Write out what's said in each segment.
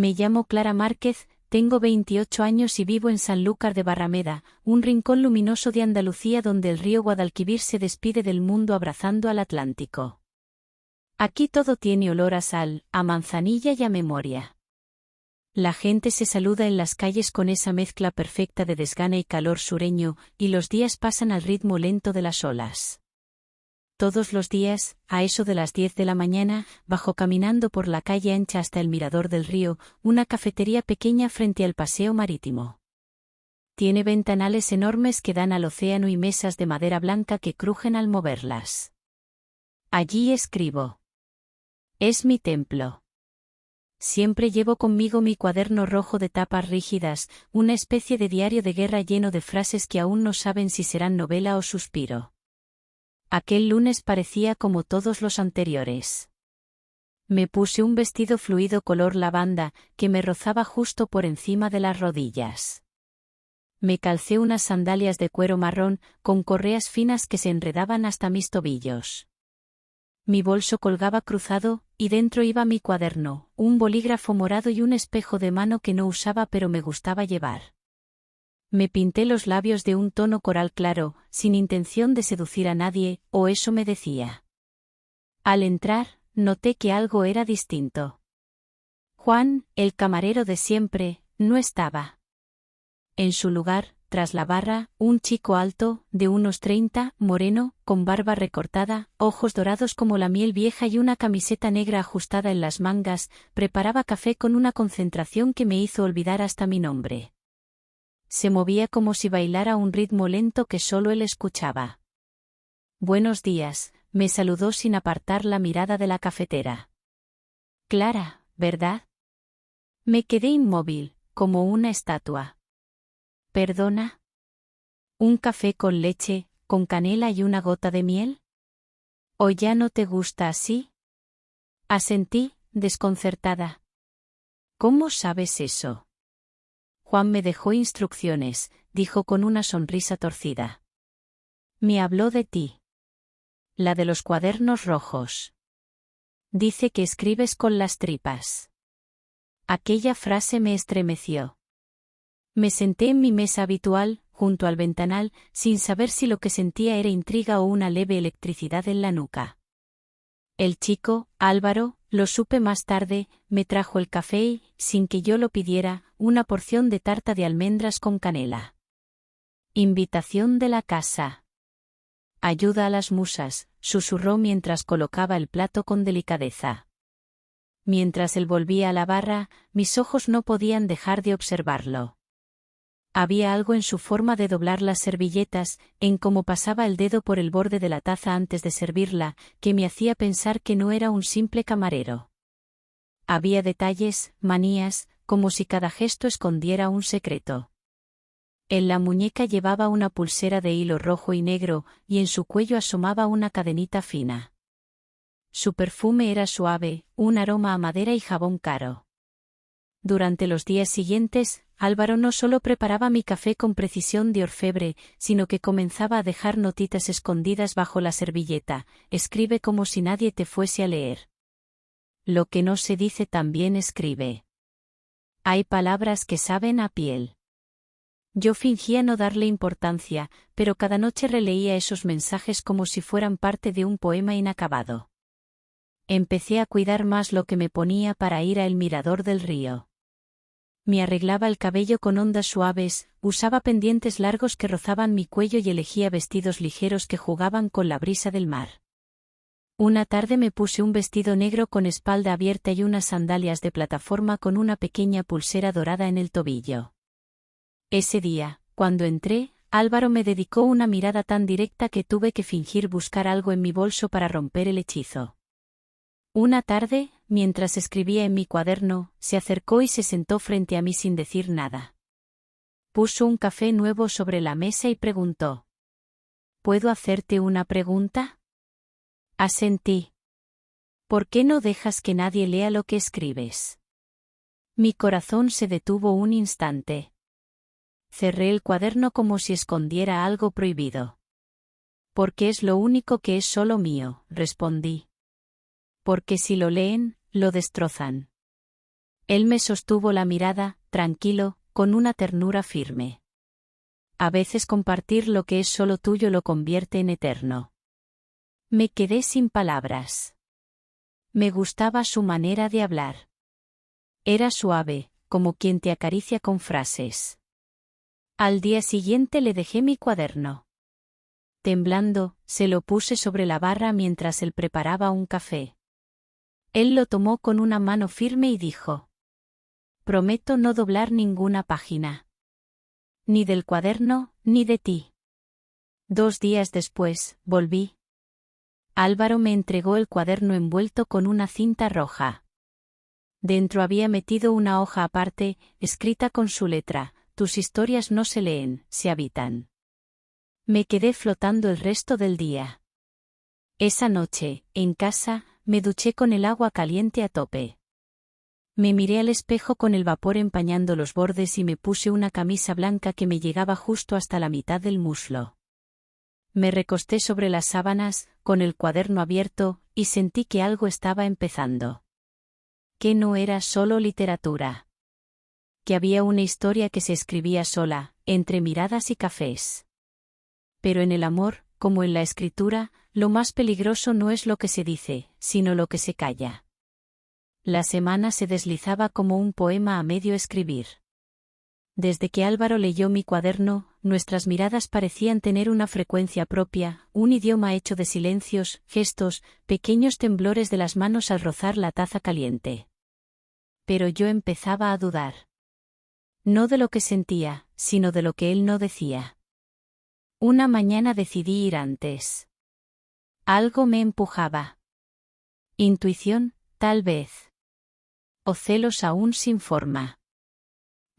Me llamo Clara Márquez, tengo 28 años y vivo en Sanlúcar de Barrameda, un rincón luminoso de Andalucía donde el río Guadalquivir se despide del mundo abrazando al Atlántico. Aquí todo tiene olor a sal, a manzanilla y a memoria. La gente se saluda en las calles con esa mezcla perfecta de desgana y calor sureño, y los días pasan al ritmo lento de las olas. Todos los días, a eso de las 10 de la mañana, bajo caminando por la calle ancha hasta el mirador del río, una cafetería pequeña frente al paseo marítimo. Tiene ventanales enormes que dan al océano y mesas de madera blanca que crujen al moverlas. Allí escribo. Es mi templo. Siempre llevo conmigo mi cuaderno rojo de tapas rígidas, una especie de diario de guerra lleno de frases que aún no saben si serán novela o suspiro. Aquel lunes parecía como todos los anteriores. Me puse un vestido fluido color lavanda, que me rozaba justo por encima de las rodillas. Me calcé unas sandalias de cuero marrón, con correas finas que se enredaban hasta mis tobillos. Mi bolso colgaba cruzado, y dentro iba mi cuaderno, un bolígrafo morado y un espejo de mano que no usaba pero me gustaba llevar. Me pinté los labios de un tono coral claro, sin intención de seducir a nadie, o eso me decía. Al entrar, noté que algo era distinto. Juan, el camarero de siempre, no estaba. En su lugar, tras la barra, un chico alto, de unos 30, moreno, con barba recortada, ojos dorados como la miel vieja y una camiseta negra ajustada en las mangas, preparaba café con una concentración que me hizo olvidar hasta mi nombre. Se movía como si bailara a un ritmo lento que solo él escuchaba. Buenos días, me saludó sin apartar la mirada de la cafetera. Clara, ¿verdad? Me quedé inmóvil, como una estatua. ¿Perdona? ¿Un café con leche, con canela y una gota de miel? ¿O ya no te gusta así? Asentí, desconcertada. ¿Cómo sabes eso? Juan me dejó instrucciones, dijo con una sonrisa torcida. Me habló de ti. La de los cuadernos rojos. Dice que escribes con las tripas. Aquella frase me estremeció. Me senté en mi mesa habitual, junto al ventanal, sin saber si lo que sentía era intriga o una leve electricidad en la nuca. El chico, Álvaro, lo supe más tarde, me trajo el café y, sin que yo lo pidiera, una porción de tarta de almendras con canela. Invitación de la casa. Ayuda a las musas, susurró mientras colocaba el plato con delicadeza. Mientras él volvía a la barra, mis ojos no podían dejar de observarlo. Había algo en su forma de doblar las servilletas, en cómo pasaba el dedo por el borde de la taza antes de servirla, que me hacía pensar que no era un simple camarero. Había detalles, manías, como si cada gesto escondiera un secreto. En la muñeca llevaba una pulsera de hilo rojo y negro, y en su cuello asomaba una cadenita fina. Su perfume era suave, un aroma a madera y jabón caro. Durante los días siguientes, Álvaro no solo preparaba mi café con precisión de orfebre, sino que comenzaba a dejar notitas escondidas bajo la servilleta. Escribe como si nadie te fuese a leer. Lo que no se dice también escribe. Hay palabras que saben a piel. Yo fingía no darle importancia, pero cada noche releía esos mensajes como si fueran parte de un poema inacabado. Empecé a cuidar más lo que me ponía para ir al mirador del río. Me arreglaba el cabello con ondas suaves, usaba pendientes largos que rozaban mi cuello y elegía vestidos ligeros que jugaban con la brisa del mar. Una tarde me puse un vestido negro con espalda abierta y unas sandalias de plataforma con una pequeña pulsera dorada en el tobillo. Ese día, cuando entré, Álvaro me dedicó una mirada tan directa que tuve que fingir buscar algo en mi bolso para romper el hechizo. Una tarde, mientras escribía en mi cuaderno, se acercó y se sentó frente a mí sin decir nada. Puso un café nuevo sobre la mesa y preguntó: ¿Puedo hacerte una pregunta? Asentí. ¿Por qué no dejas que nadie lea lo que escribes? Mi corazón se detuvo un instante. Cerré el cuaderno como si escondiera algo prohibido. Porque es lo único que es solo mío, respondí. Porque si lo leen, lo destrozan. Él me sostuvo la mirada, tranquilo, con una ternura firme. A veces compartir lo que es solo tuyo lo convierte en eterno. Me quedé sin palabras. Me gustaba su manera de hablar. Era suave, como quien te acaricia con frases. Al día siguiente le dejé mi cuaderno. Temblando, se lo puse sobre la barra mientras él preparaba un café. Él lo tomó con una mano firme y dijo: «Prometo no doblar ninguna página. Ni del cuaderno, ni de ti». 2 días después, volví. Álvaro me entregó el cuaderno envuelto con una cinta roja. Dentro había metido una hoja aparte, escrita con su letra: «Tus historias no se leen, se habitan». Me quedé flotando el resto del día. Esa noche, en casa, me duché con el agua caliente a tope. Me miré al espejo con el vapor empañando los bordes y me puse una camisa blanca que me llegaba justo hasta la mitad del muslo. Me recosté sobre las sábanas, con el cuaderno abierto, y sentí que algo estaba empezando. Que no era solo literatura. Que había una historia que se escribía sola, entre miradas y cafés. Pero en el amor, como en la escritura, lo más peligroso no es lo que se dice, sino lo que se calla. La semana se deslizaba como un poema a medio escribir. Desde que Álvaro leyó mi cuaderno, nuestras miradas parecían tener una frecuencia propia, un idioma hecho de silencios, gestos, pequeños temblores de las manos al rozar la taza caliente. Pero yo empezaba a dudar. No de lo que sentía, sino de lo que él no decía. Una mañana decidí ir antes. Algo me empujaba. Intuición, tal vez. O celos aún sin forma.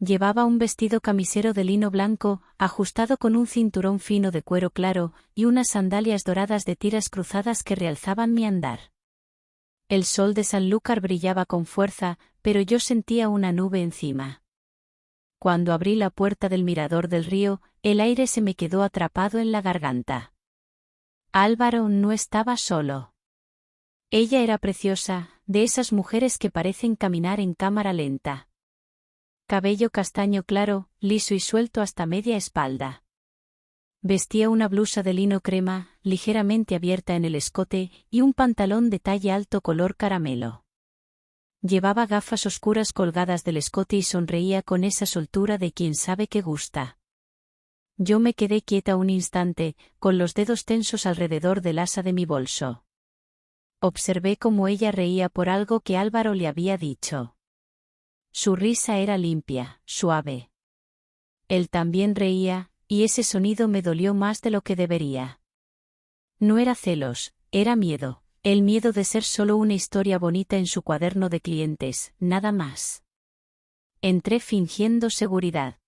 Llevaba un vestido camisero de lino blanco, ajustado con un cinturón fino de cuero claro, y unas sandalias doradas de tiras cruzadas que realzaban mi andar. El sol de Sanlúcar brillaba con fuerza, pero yo sentía una nube encima. Cuando abrí la puerta del mirador del río, el aire se me quedó atrapado en la garganta. Álvaro no estaba solo. Ella era preciosa, de esas mujeres que parecen caminar en cámara lenta. Cabello castaño claro, liso y suelto hasta media espalda. Vestía una blusa de lino crema, ligeramente abierta en el escote, y un pantalón de talla alto color caramelo. Llevaba gafas oscuras colgadas del escote y sonreía con esa soltura de quien sabe que gusta. Yo me quedé quieta un instante, con los dedos tensos alrededor del asa de mi bolso. Observé cómo ella reía por algo que Álvaro le había dicho. Su risa era limpia, suave. Él también reía, y ese sonido me dolió más de lo que debería. No era celos, era miedo. El miedo de ser solo una historia bonita en su cuaderno de clientes, nada más. Entré fingiendo seguridad.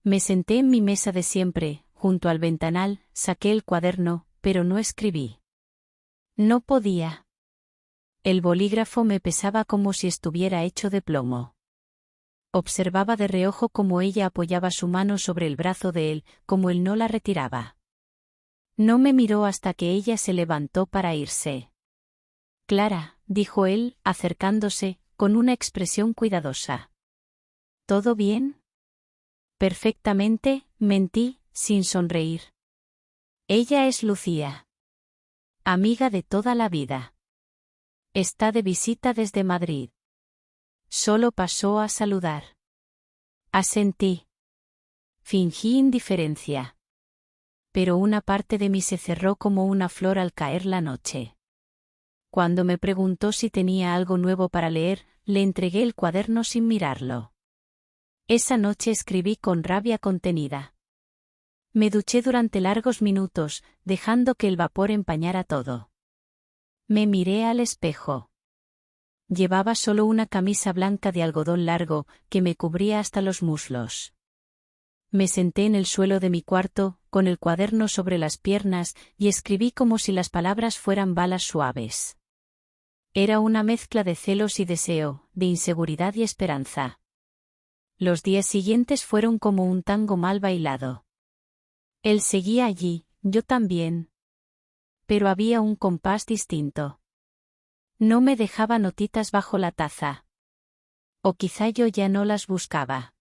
Me senté en mi mesa de siempre, junto al ventanal, saqué el cuaderno, pero no escribí. No podía. El bolígrafo me pesaba como si estuviera hecho de plomo. Observaba de reojo cómo ella apoyaba su mano sobre el brazo de él, como él no la retiraba. No me miró hasta que ella se levantó para irse. «Clara», dijo él, acercándose, con una expresión cuidadosa. «¿Todo bien?» «Perfectamente», mentí, sin sonreír. «Ella es Lucía. Amiga de toda la vida. Está de visita desde Madrid. Solo pasó a saludar». Asentí. Fingí indiferencia. Pero una parte de mí se cerró como una flor al caer la noche. Cuando me preguntó si tenía algo nuevo para leer, le entregué el cuaderno sin mirarlo. Esa noche escribí con rabia contenida. Me duché durante largos minutos, dejando que el vapor empañara todo. Me miré al espejo. Llevaba solo una camisa blanca de algodón largo, que me cubría hasta los muslos. Me senté en el suelo de mi cuarto, con el cuaderno sobre las piernas, y escribí como si las palabras fueran balas suaves. Era una mezcla de celos y deseo, de inseguridad y esperanza. Los días siguientes fueron como un tango mal bailado. Él seguía allí, yo también. Pero había un compás distinto. No me dejaba notitas bajo la taza. O quizá yo ya no las buscaba.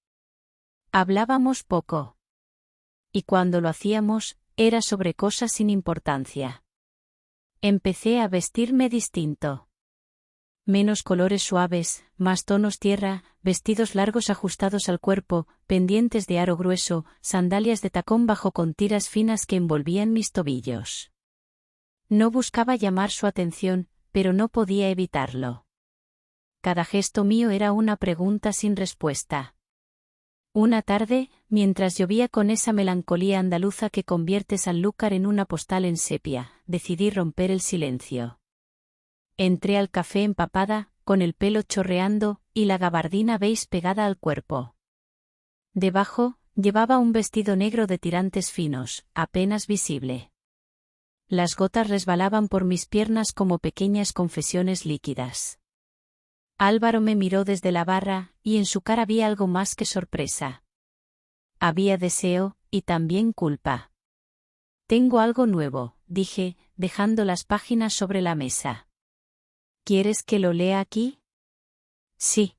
Hablábamos poco. Y cuando lo hacíamos, era sobre cosas sin importancia. Empecé a vestirme distinto. Menos colores suaves, más tonos tierra, vestidos largos ajustados al cuerpo, pendientes de aro grueso, sandalias de tacón bajo con tiras finas que envolvían mis tobillos. No buscaba llamar su atención, pero no podía evitarlo. Cada gesto mío era una pregunta sin respuesta. Una tarde, mientras llovía con esa melancolía andaluza que convierte Sanlúcar en una postal en sepia, decidí romper el silencio. Entré al café empapada, con el pelo chorreando, y la gabardina beige pegada al cuerpo. Debajo, llevaba un vestido negro de tirantes finos, apenas visible. Las gotas resbalaban por mis piernas como pequeñas confesiones líquidas. Álvaro me miró desde la barra, y en su cara vi algo más que sorpresa. Había deseo, y también culpa. Tengo algo nuevo, dije, dejando las páginas sobre la mesa. ¿Quieres que lo lea aquí? Sí.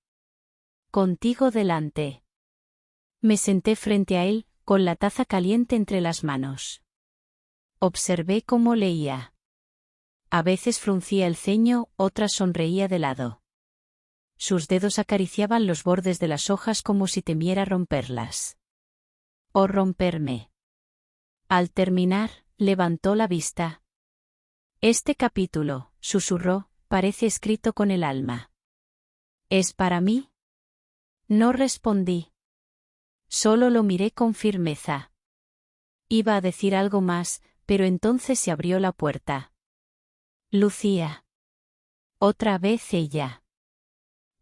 Contigo delante. Me senté frente a él, con la taza caliente entre las manos. Observé cómo leía. A veces fruncía el ceño, otras sonreía de lado. Sus dedos acariciaban los bordes de las hojas como si temiera romperlas. O romperme. Al terminar, levantó la vista. Este capítulo, susurró, parece escrito con el alma. ¿Es para mí? No respondí. Solo lo miré con firmeza. Iba a decir algo más, pero entonces se abrió la puerta. Lucía. Otra vez ella.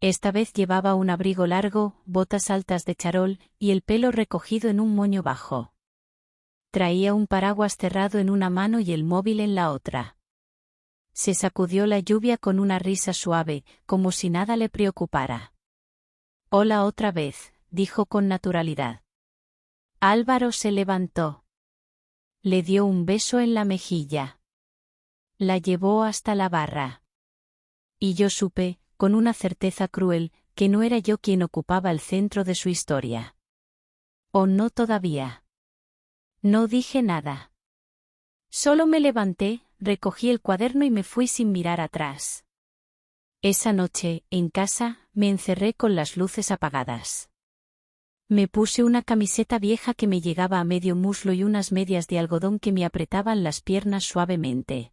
Esta vez llevaba un abrigo largo, botas altas de charol, y el pelo recogido en un moño bajo. Traía un paraguas cerrado en una mano y el móvil en la otra. Se sacudió la lluvia con una risa suave, como si nada le preocupara. Hola otra vez, dijo con naturalidad. Álvaro se levantó. Le dio un beso en la mejilla. La llevó hasta la barra. Y yo supe, con una certeza cruel, que no era yo quien ocupaba el centro de su historia. ¿O no todavía? No dije nada. Solo me levanté, recogí el cuaderno y me fui sin mirar atrás. Esa noche, en casa, me encerré con las luces apagadas. Me puse una camiseta vieja que me llegaba a medio muslo y unas medias de algodón que me apretaban las piernas suavemente.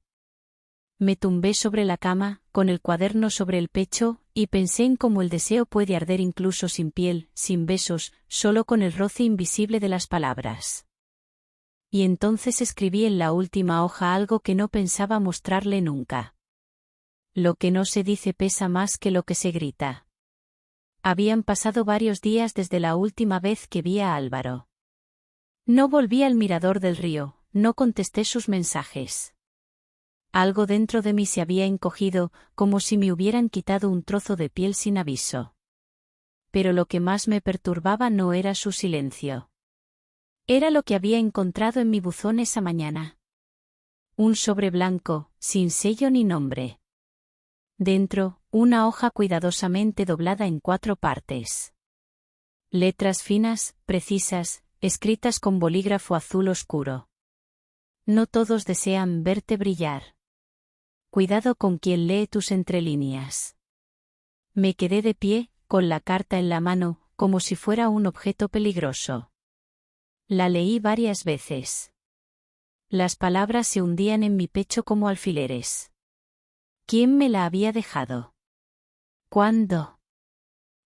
Me tumbé sobre la cama, con el cuaderno sobre el pecho, y pensé en cómo el deseo puede arder incluso sin piel, sin besos, solo con el roce invisible de las palabras. Y entonces escribí en la última hoja algo que no pensaba mostrarle nunca. Lo que no se dice pesa más que lo que se grita. Habían pasado varios días desde la última vez que vi a Álvaro. No volví al mirador del río, no contesté sus mensajes. Algo dentro de mí se había encogido, como si me hubieran quitado un trozo de piel sin aviso. Pero lo que más me perturbaba no era su silencio. Era lo que había encontrado en mi buzón esa mañana. Un sobre blanco, sin sello ni nombre. Dentro, una hoja cuidadosamente doblada en 4 partes. Letras finas, precisas, escritas con bolígrafo azul oscuro. No todos desean verte brillar. Cuidado con quien lee tus entrelíneas. Me quedé de pie, con la carta en la mano, como si fuera un objeto peligroso. La leí varias veces. Las palabras se hundían en mi pecho como alfileres. ¿Quién me la había dejado? ¿Cuándo?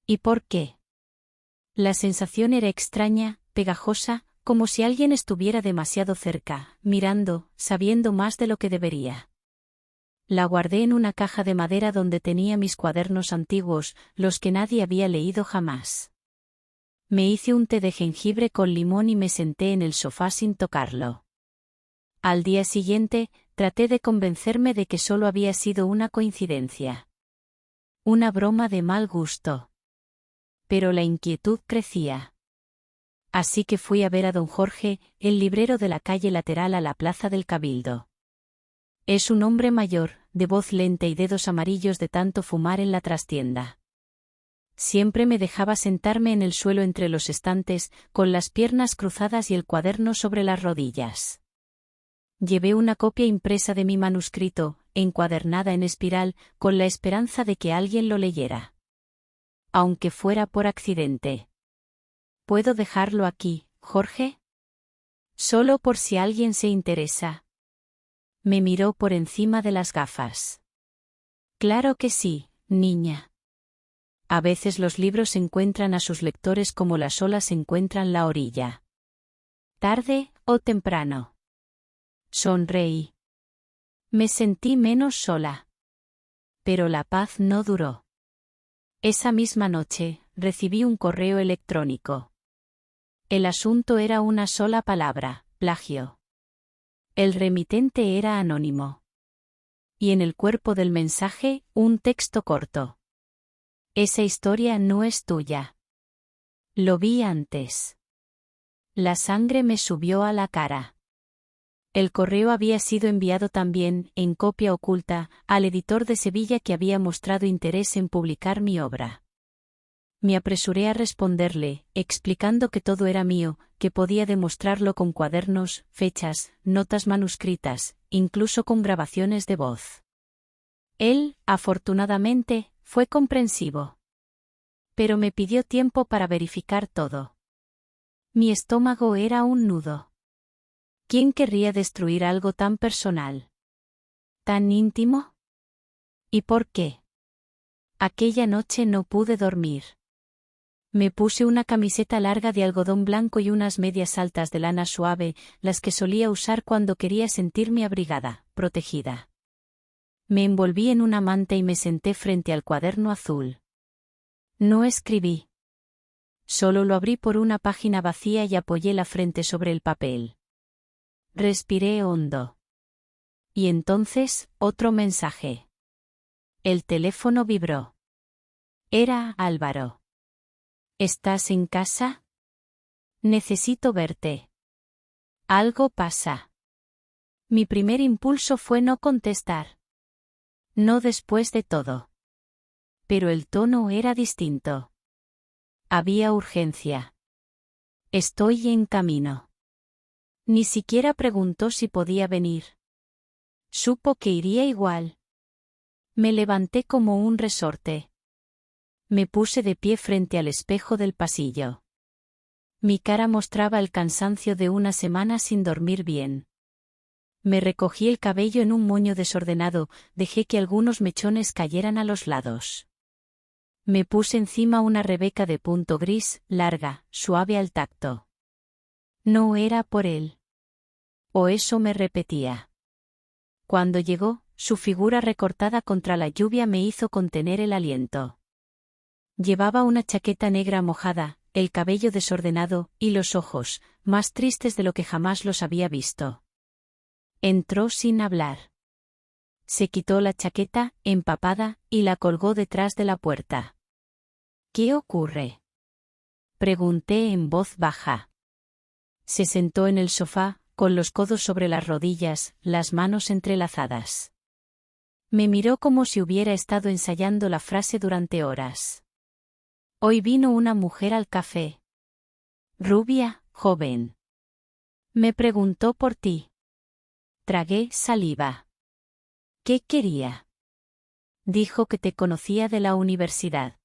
¿Y por qué? La sensación era extraña, pegajosa, como si alguien estuviera demasiado cerca, mirando, sabiendo más de lo que debería. La guardé en una caja de madera donde tenía mis cuadernos antiguos, los que nadie había leído jamás. Me hice un té de jengibre con limón y me senté en el sofá sin tocarlo. Al día siguiente, traté de convencerme de que solo había sido una coincidencia. Una broma de mal gusto. Pero la inquietud crecía. Así que fui a ver a don Jorge, el librero de la calle lateral a la plaza del Cabildo. Es un hombre mayor, de voz lenta y dedos amarillos de tanto fumar en la trastienda. Siempre me dejaba sentarme en el suelo entre los estantes, con las piernas cruzadas y el cuaderno sobre las rodillas. Llevé una copia impresa de mi manuscrito, encuadernada en espiral, con la esperanza de que alguien lo leyera. Aunque fuera por accidente. ¿Puedo dejarlo aquí, Jorge? Solo por si alguien se interesa. Me miró por encima de las gafas. Claro que sí, niña. A veces los libros encuentran a sus lectores como las olas encuentran la orilla. Tarde o temprano. Sonreí. Me sentí menos sola. Pero la paz no duró. Esa misma noche, recibí un correo electrónico. El asunto era una sola palabra, plagio. El remitente era anónimo. Y en el cuerpo del mensaje, un texto corto. Esa historia no es tuya. Lo vi antes. La sangre me subió a la cara. El correo había sido enviado también, en copia oculta, al editor de Sevilla que había mostrado interés en publicar mi obra. Me apresuré a responderle, explicando que todo era mío, que podía demostrarlo con cuadernos, fechas, notas manuscritas, incluso con grabaciones de voz. Él, afortunadamente, fue comprensivo. Pero me pidió tiempo para verificar todo. Mi estómago era un nudo. ¿Quién querría destruir algo tan personal? ¿Tan íntimo? ¿Y por qué? Aquella noche no pude dormir. Me puse una camiseta larga de algodón blanco y unas medias altas de lana suave, las que solía usar cuando quería sentirme abrigada, protegida. Me envolví en una manta y me senté frente al cuaderno azul. No escribí. Solo lo abrí por una página vacía y apoyé la frente sobre el papel. Respiré hondo. Y entonces, otro mensaje. El teléfono vibró. Era Álvaro. ¿Estás en casa? Necesito verte. Algo pasa. Mi primer impulso fue no contestar. No después de todo. Pero el tono era distinto. Había urgencia. Estoy en camino. Ni siquiera preguntó si podía venir. Supo que iría igual. Me levanté como un resorte. Me puse de pie frente al espejo del pasillo. Mi cara mostraba el cansancio de una semana sin dormir bien. Me recogí el cabello en un moño desordenado, dejé que algunos mechones cayeran a los lados. Me puse encima una rebeca de punto gris, larga, suave al tacto. No era por él. O eso me repetía. Cuando llegó, su figura recortada contra la lluvia me hizo contener el aliento. Llevaba una chaqueta negra mojada, el cabello desordenado, y los ojos, más tristes de lo que jamás los había visto. Entró sin hablar. Se quitó la chaqueta, empapada, y la colgó detrás de la puerta. ¿Qué ocurre? Pregunté en voz baja. Se sentó en el sofá, con los codos sobre las rodillas, las manos entrelazadas. Me miró como si hubiera estado ensayando la frase durante horas. Hoy vino una mujer al café. Rubia, joven. Me preguntó por ti. Tragué saliva. ¿Qué quería? Dijo que te conocía de la universidad.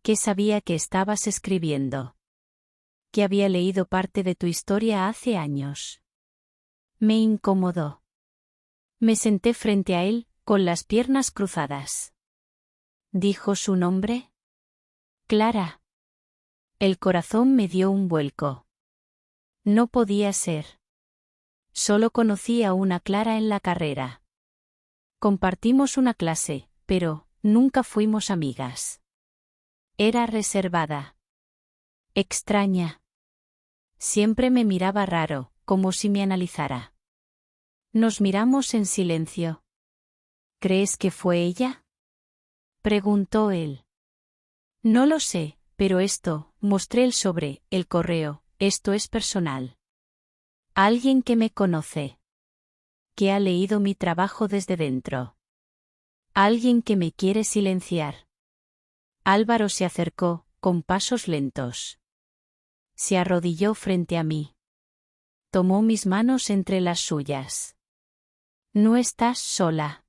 Que sabía que estabas escribiendo. Que había leído parte de tu historia hace años. Me incomodó. Me senté frente a él, con las piernas cruzadas. ¿Dijo su nombre? Clara. El corazón me dio un vuelco. No podía ser. Solo conocí a una Clara en la carrera. Compartimos una clase, pero nunca fuimos amigas. Era reservada. Extraña. Siempre me miraba raro, como si me analizara. Nos miramos en silencio. ¿Crees que fue ella? Preguntó él. No lo sé, pero mostré el sobre, el correo, esto es personal. Alguien que me conoce. Que ha leído mi trabajo desde dentro. Alguien que me quiere silenciar. Álvaro se acercó, con pasos lentos. Se arrodilló frente a mí. Tomó mis manos entre las suyas. No estás sola.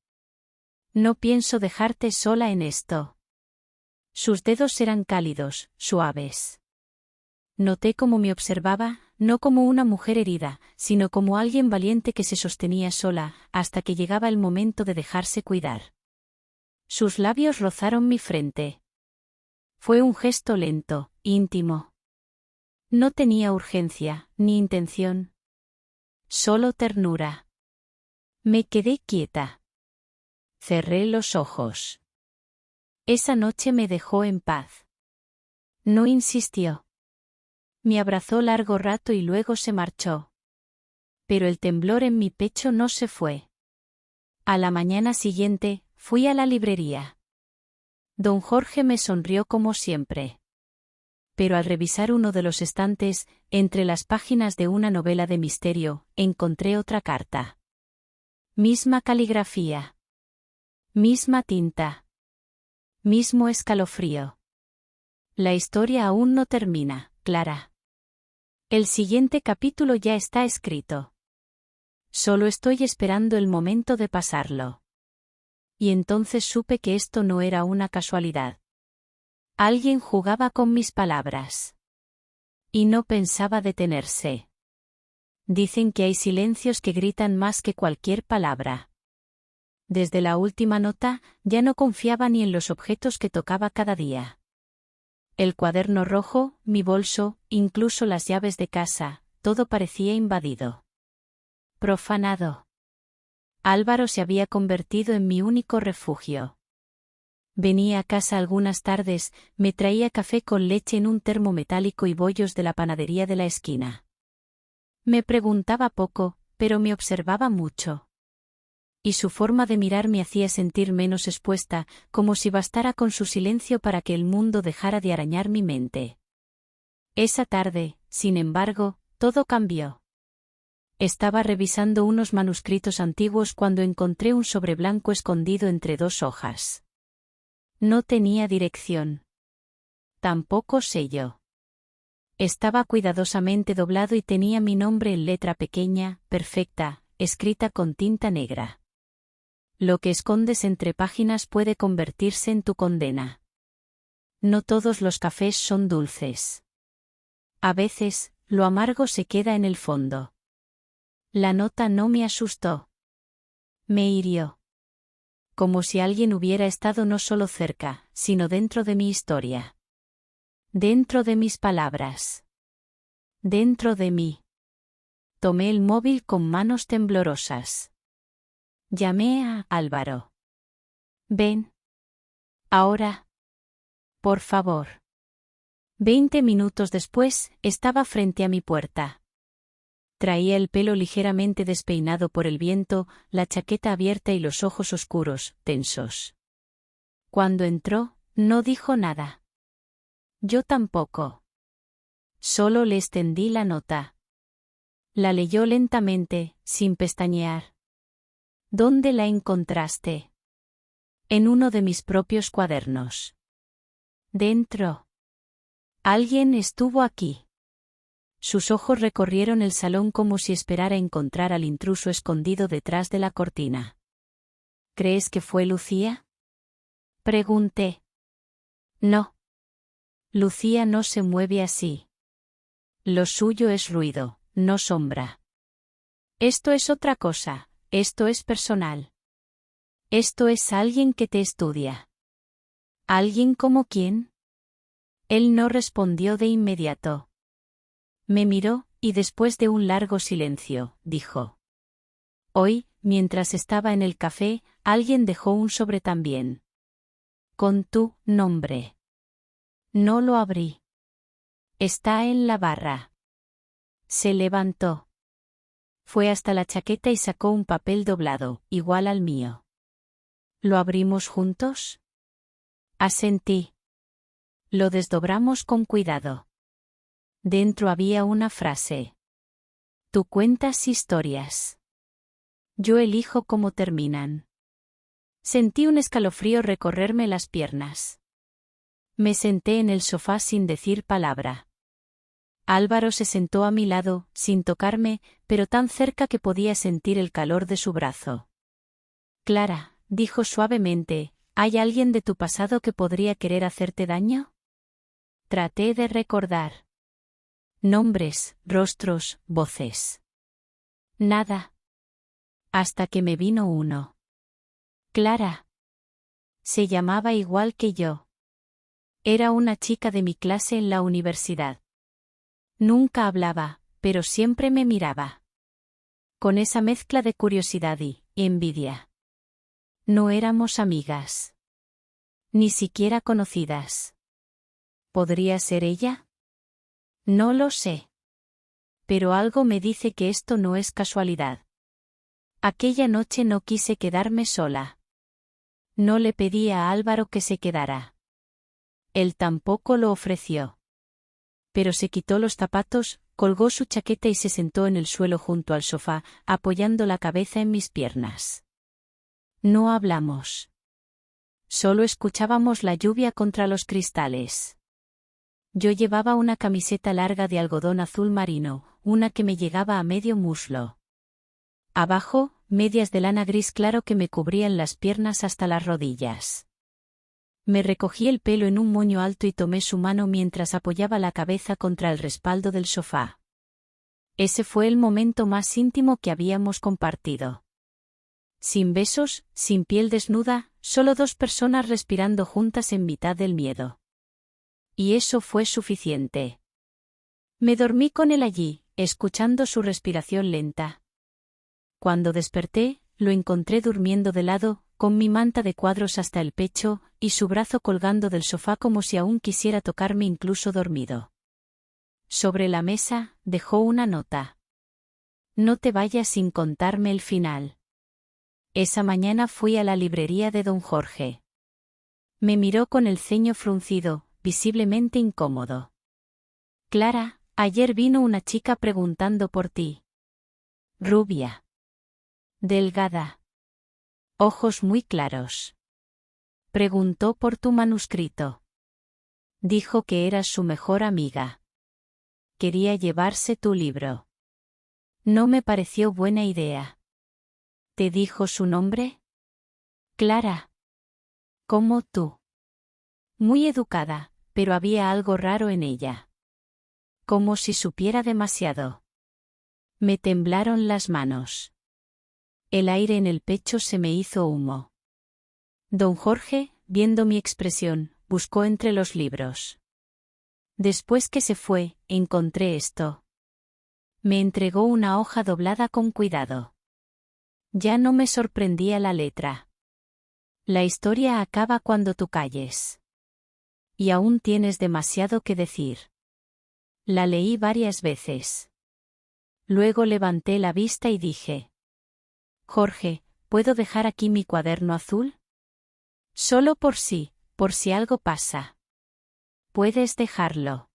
No pienso dejarte sola en esto. Sus dedos eran cálidos, suaves. Noté cómo me observaba, no como una mujer herida, sino como alguien valiente que se sostenía sola, hasta que llegaba el momento de dejarse cuidar. Sus labios rozaron mi frente. Fue un gesto lento, íntimo. No tenía urgencia, ni intención. Solo ternura. Me quedé quieta. Cerré los ojos. Esa noche me dejó en paz. No insistió. Me abrazó largo rato y luego se marchó. Pero el temblor en mi pecho no se fue. A la mañana siguiente, fui a la librería. Don Jorge me sonrió como siempre. Pero al revisar uno de los estantes, entre las páginas de una novela de misterio, encontré otra carta. Misma caligrafía. Misma tinta. Mismo escalofrío. La historia aún no termina, Clara. El siguiente capítulo ya está escrito. Solo estoy esperando el momento de pasarlo. Y entonces supe que esto no era una casualidad. Alguien jugaba con mis palabras. Y no pensaba detenerse. Dicen que hay silencios que gritan más que cualquier palabra. Desde la última nota, ya no confiaba ni en los objetos que tocaba cada día. El cuaderno rojo, mi bolso, incluso las llaves de casa, todo parecía invadido. Profanado. Álvaro se había convertido en mi único refugio. Venía a casa algunas tardes, me traía café con leche en un termo metálico y bollos de la panadería de la esquina. Me preguntaba poco, pero me observaba mucho. Y su forma de mirar me hacía sentir menos expuesta, como si bastara con su silencio para que el mundo dejara de arañar mi mente. Esa tarde, sin embargo, todo cambió. Estaba revisando unos manuscritos antiguos cuando encontré un sobre blanco escondido entre dos hojas. No tenía dirección. Tampoco sello. Estaba cuidadosamente doblado y tenía mi nombre en letra pequeña, perfecta, escrita con tinta negra. Lo que escondes entre páginas puede convertirse en tu condena. No todos los cafés son dulces. A veces, lo amargo se queda en el fondo. La nota no me asustó. Me hirió. Como si alguien hubiera estado no solo cerca, sino dentro de mi historia. Dentro de mis palabras. Dentro de mí. Tomé el móvil con manos temblorosas. Llamé a Álvaro. Ven. Ahora. Por favor. 20 minutos después, estaba frente a mi puerta. Traía el pelo ligeramente despeinado por el viento, la chaqueta abierta y los ojos oscuros, tensos. Cuando entró, no dijo nada. Yo tampoco. Solo le extendí la nota. La leyó lentamente, sin pestañear. ¿Dónde la encontraste? En uno de mis propios cuadernos. Dentro. Alguien estuvo aquí. Sus ojos recorrieron el salón como si esperara encontrar al intruso escondido detrás de la cortina. ¿Crees que fue Lucía? Pregunté. No. Lucía no se mueve así. Lo suyo es ruido, no sombra. Esto es otra cosa, esto es personal. Esto es alguien que te estudia. ¿Alguien como quién? Él no respondió de inmediato. Me miró, y después de un largo silencio, dijo. Hoy, mientras estaba en el café, alguien dejó un sobre también. Con tu nombre. No lo abrí. Está en la barra. Se levantó. Fue hasta la chaqueta y sacó un papel doblado, igual al mío. ¿Lo abrimos juntos? Asentí. Lo desdobramos con cuidado. Dentro había una frase. Tú cuentas historias. Yo elijo cómo terminan. Sentí un escalofrío recorrerme las piernas. Me senté en el sofá sin decir palabra. Álvaro se sentó a mi lado, sin tocarme, pero tan cerca que podía sentir el calor de su brazo. Clara, dijo suavemente, ¿hay alguien de tu pasado que podría querer hacerte daño? Traté de recordar. Nombres, rostros, voces. Nada. Hasta que me vino uno. Clara. Se llamaba igual que yo. Era una chica de mi clase en la universidad. Nunca hablaba, pero siempre me miraba. Con esa mezcla de curiosidad y envidia. No éramos amigas. Ni siquiera conocidas. ¿Podría ser ella? No lo sé. Pero algo me dice que esto no es casualidad. Aquella noche no quise quedarme sola. No le pedí a Álvaro que se quedara. Él tampoco lo ofreció. Pero se quitó los zapatos, colgó su chaqueta y se sentó en el suelo junto al sofá, apoyando la cabeza en mis piernas. No hablamos. Solo escuchábamos la lluvia contra los cristales. Yo llevaba una camiseta larga de algodón azul marino, una que me llegaba a medio muslo. Abajo, medias de lana gris claro que me cubrían las piernas hasta las rodillas. Me recogí el pelo en un moño alto y tomé su mano mientras apoyaba la cabeza contra el respaldo del sofá. Ese fue el momento más íntimo que habíamos compartido. Sin besos, sin piel desnuda, solo dos personas respirando juntas en mitad del miedo. Y eso fue suficiente. Me dormí con él allí, escuchando su respiración lenta. Cuando desperté, lo encontré durmiendo de lado, con mi manta de cuadros hasta el pecho, y su brazo colgando del sofá como si aún quisiera tocarme incluso dormido. Sobre la mesa, dejó una nota. No te vayas sin contarme el final. Esa mañana fui a la librería de don Jorge. Me miró con el ceño fruncido, visiblemente incómodo. Clara, ayer vino una chica preguntando por ti. Rubia. Delgada. Ojos muy claros. Preguntó por tu manuscrito. Dijo que eras su mejor amiga. Quería llevarse tu libro. No me pareció buena idea. ¿Te dijo su nombre? Clara. Como tú. Muy educada, pero había algo raro en ella. Como si supiera demasiado. Me temblaron las manos. El aire en el pecho se me hizo humo. Don Jorge, viendo mi expresión, buscó entre los libros. Después que se fue, encontré esto. Me entregó una hoja doblada con cuidado. Ya no me sorprendía la letra. La historia acaba cuando tú calles. Y aún tienes demasiado que decir. La leí varias veces. Luego levanté la vista y dije: Jorge, ¿puedo dejar aquí mi cuaderno azul? Solo por si algo pasa. Puedes dejarlo.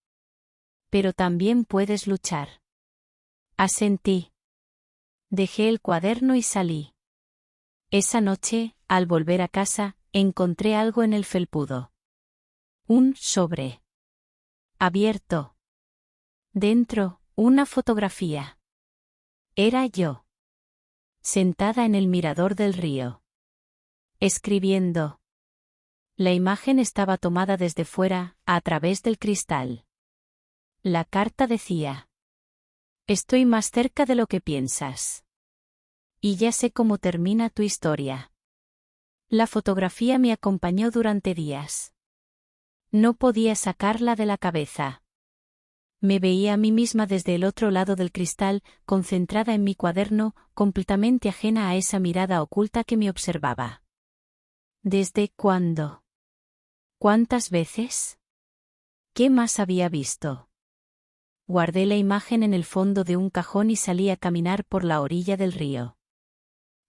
Pero también puedes luchar. Asentí. Dejé el cuaderno y salí. Esa noche, al volver a casa, encontré algo en el felpudo. Un sobre. Abierto. Dentro, una fotografía. Era yo. Sentada en el mirador del río. Escribiendo. La imagen estaba tomada desde fuera, a través del cristal. La carta decía: estoy más cerca de lo que piensas. Y ya sé cómo termina tu historia. La fotografía me acompañó durante días. No podía sacarla de la cabeza. Me veía a mí misma desde el otro lado del cristal, concentrada en mi cuaderno, completamente ajena a esa mirada oculta que me observaba. ¿Desde cuándo? ¿Cuántas veces? ¿Qué más había visto? Guardé la imagen en el fondo de un cajón y salí a caminar por la orilla del río.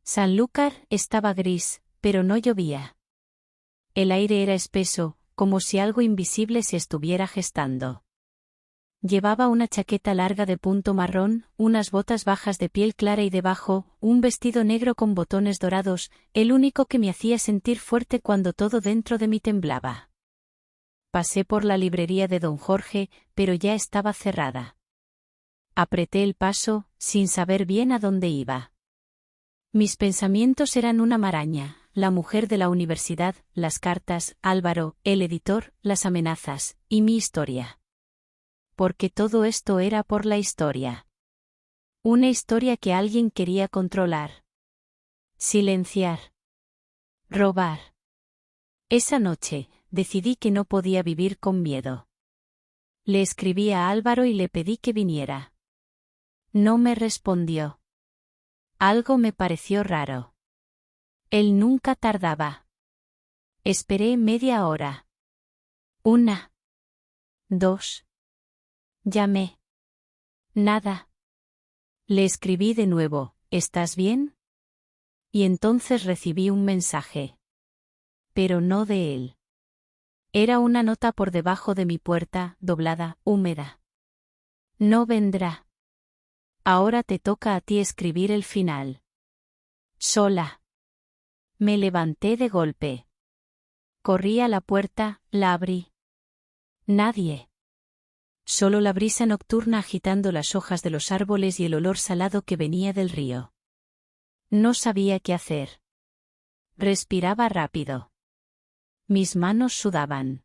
Sanlúcar estaba gris, pero no llovía. El aire era espeso, como si algo invisible se estuviera gestando. Llevaba una chaqueta larga de punto marrón, unas botas bajas de piel clara y debajo, un vestido negro con botones dorados, el único que me hacía sentir fuerte cuando todo dentro de mí temblaba. Pasé por la librería de don Jorge, pero ya estaba cerrada. Apreté el paso, sin saber bien a dónde iba. Mis pensamientos eran una maraña, la mujer de la universidad, las cartas, Álvaro, el editor, las amenazas, y mi historia. Porque todo esto era por la historia. Una historia que alguien quería controlar. Silenciar. Robar. Esa noche, decidí que no podía vivir con miedo. Le escribí a Álvaro y le pedí que viniera. No me respondió. Algo me pareció raro. Él nunca tardaba. Esperé media hora. 1. 2. Llamé. Nada. Le escribí de nuevo, ¿estás bien? Y entonces recibí un mensaje. Pero no de él. Era una nota por debajo de mi puerta, doblada, húmeda. No vendrá. Ahora te toca a ti escribir el final. Sola. Me levanté de golpe. Corrí a la puerta, la abrí. Nadie. Solo la brisa nocturna agitando las hojas de los árboles y el olor salado que venía del río. No sabía qué hacer. Respiraba rápido. Mis manos sudaban.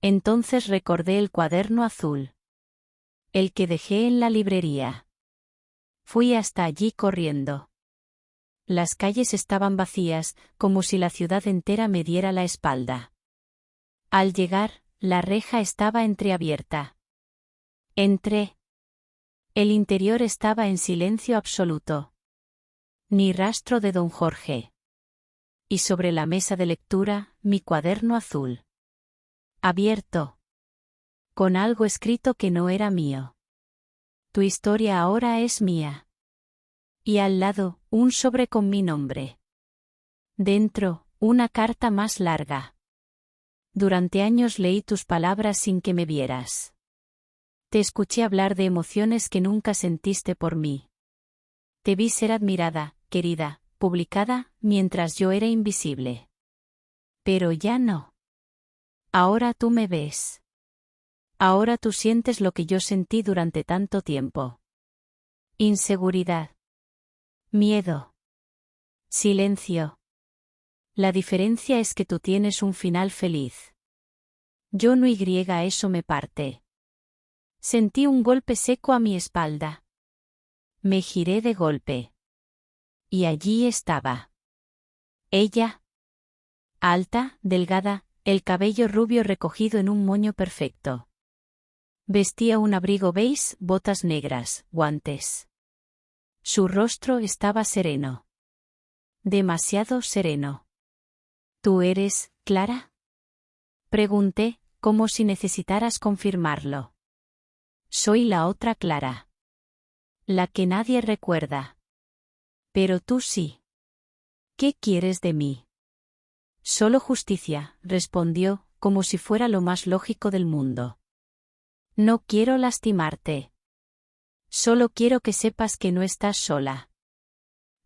Entonces recordé el cuaderno azul. El que dejé en la librería. Fui hasta allí corriendo. Las calles estaban vacías, como si la ciudad entera me diera la espalda. Al llegar, la reja estaba entreabierta. Entré. El interior estaba en silencio absoluto. Ni rastro de don Jorge. Y sobre la mesa de lectura, mi cuaderno azul. Abierto. Con algo escrito que no era mío. Tu historia ahora es mía. Y al lado, un sobre con mi nombre. Dentro, una carta más larga. Durante años leí tus palabras sin que me vieras. Te escuché hablar de emociones que nunca sentiste por mí. Te vi ser admirada, querida, publicada, mientras yo era invisible. Pero ya no. Ahora tú me ves. Ahora tú sientes lo que yo sentí durante tanto tiempo. Inseguridad. Miedo. Silencio. La diferencia es que tú tienes un final feliz. Yo no, y eso me parte. Sentí un golpe seco a mi espalda. Me giré de golpe. Y allí estaba. Ella. Alta, delgada, el cabello rubio recogido en un moño perfecto. Vestía un abrigo beige, botas negras, guantes. Su rostro estaba sereno. Demasiado sereno. ¿Tú eres, Clara? Pregunté, como si necesitaras confirmarlo. Soy la otra Clara. La que nadie recuerda. Pero tú sí. ¿Qué quieres de mí? Solo justicia, respondió, como si fuera lo más lógico del mundo. No quiero lastimarte. Solo quiero que sepas que no estás sola.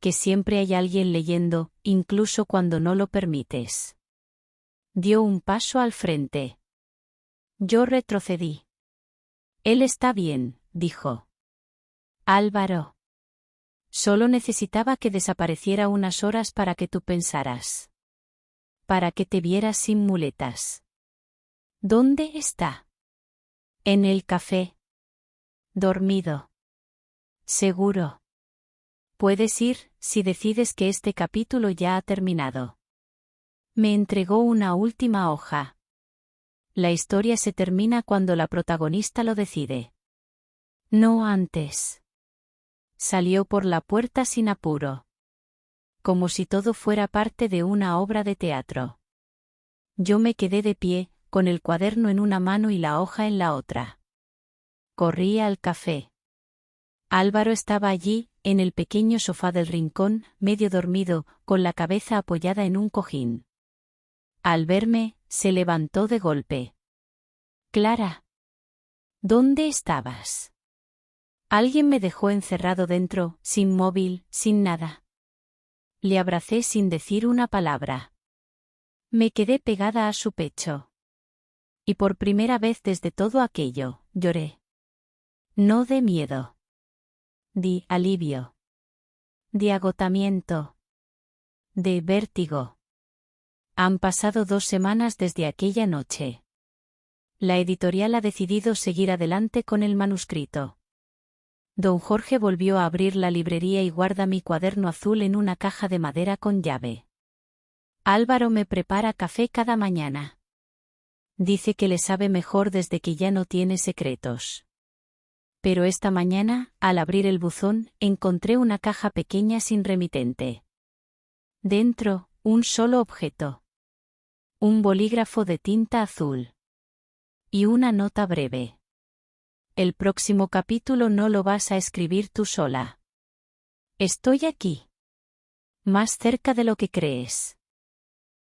Que siempre hay alguien leyendo, incluso cuando no lo permites. Dio un paso al frente. Yo retrocedí. Él está bien, dijo. Álvaro. Solo necesitaba que desapareciera unas horas para que tú pensaras. Para que te vieras sin muletas. ¿Dónde está? En el café. Dormido. Seguro. Puedes ir, si decides que este capítulo ya ha terminado. Me entregó una última hoja. La historia se termina cuando la protagonista lo decide. No antes. Salió por la puerta sin apuro. Como si todo fuera parte de una obra de teatro. Yo me quedé de pie, con el cuaderno en una mano y la hoja en la otra. Corrí al café. Álvaro estaba allí, en el pequeño sofá del rincón, medio dormido, con la cabeza apoyada en un cojín. Al verme, se levantó de golpe. Clara. ¿Dónde estabas? Alguien me dejó encerrado dentro, sin móvil, sin nada. Le abracé sin decir una palabra. Me quedé pegada a su pecho. Y por primera vez desde todo aquello, lloré. No de miedo. De alivio. De agotamiento. De vértigo. Han pasado 2 semanas desde aquella noche. La editorial ha decidido seguir adelante con el manuscrito. Don Jorge volvió a abrir la librería y guarda mi cuaderno azul en una caja de madera con llave. Álvaro me prepara café cada mañana. Dice que le sabe mejor desde que ya no tiene secretos. Pero esta mañana, al abrir el buzón, encontré una caja pequeña sin remitente. Dentro, un solo objeto. Un bolígrafo de tinta azul. Y una nota breve. El próximo capítulo no lo vas a escribir tú sola. Estoy aquí. Más cerca de lo que crees.